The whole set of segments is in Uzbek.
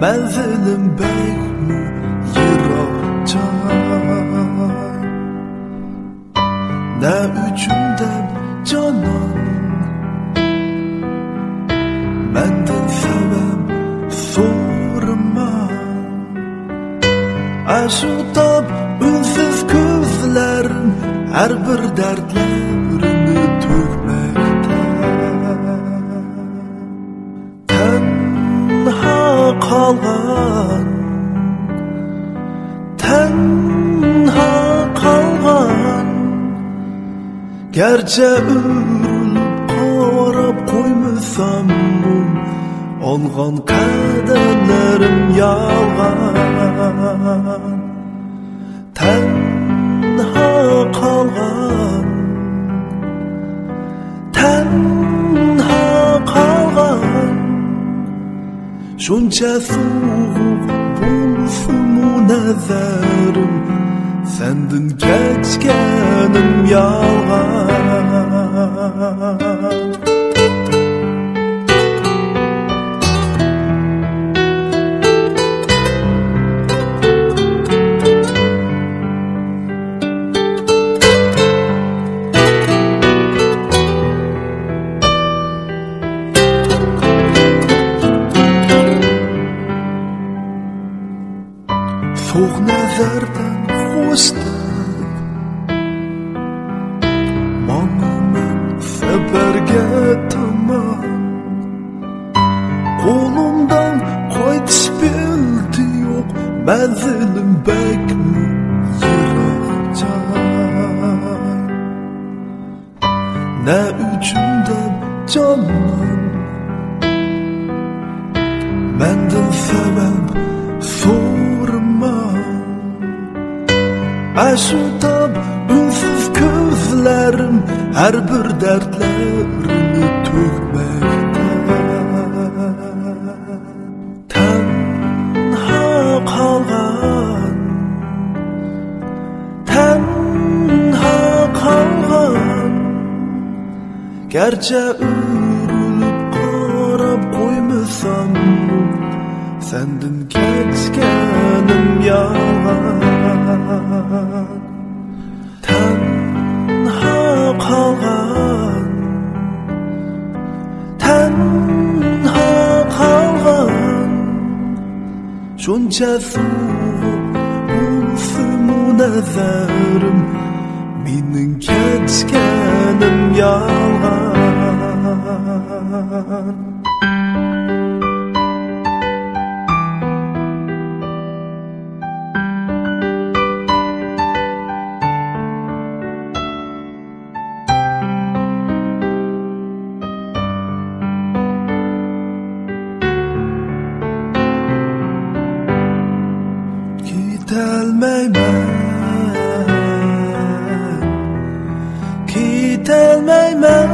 Menzilim bekmi yiroq joy. Ne üçün deb canan menden sebep sorma. Aşutab ünsüz közlerim her bir dertlerini tökmekte. Tenha kalgan, tenha kalgan. Gerçe örülüp qarab koymasam olgan kaderlerim yalgan. Tenha kalgan, tenha kalgan. Şunca soğuk bulsumu nazarim, sendin geçkenim yalgan. Soğuk nazardan hoşlanıp Manımın seberge tamam. Kolumdan qaytish bildi yok. Menzilim bekmi yiroq joy. Ne üçün deb canan menden sebep sorma. Aşutab ünsüz közlerim her bir dertlerini tökmekte. Tenha kalgan, tenha kalgan. Gerçe örülüp qarab koymasam sendin geçkenim yalgan. Tenha kalgan, tenha kalgan. Şunca soğuk bulsumu nazarim, mening geçkenim yalgan. Gitelmeymen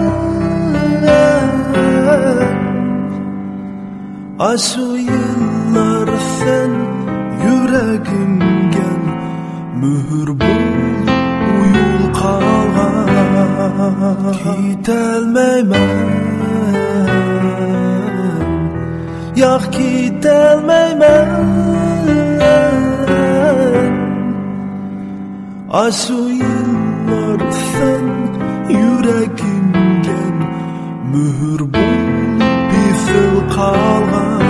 Aşu yıllar sen yüreğimgen mühür bul uyul kalgan. Gitelmeymen Yak gitelmeymen Aşu yıllar sen yüreğimgen mühür bulup bir kalgan.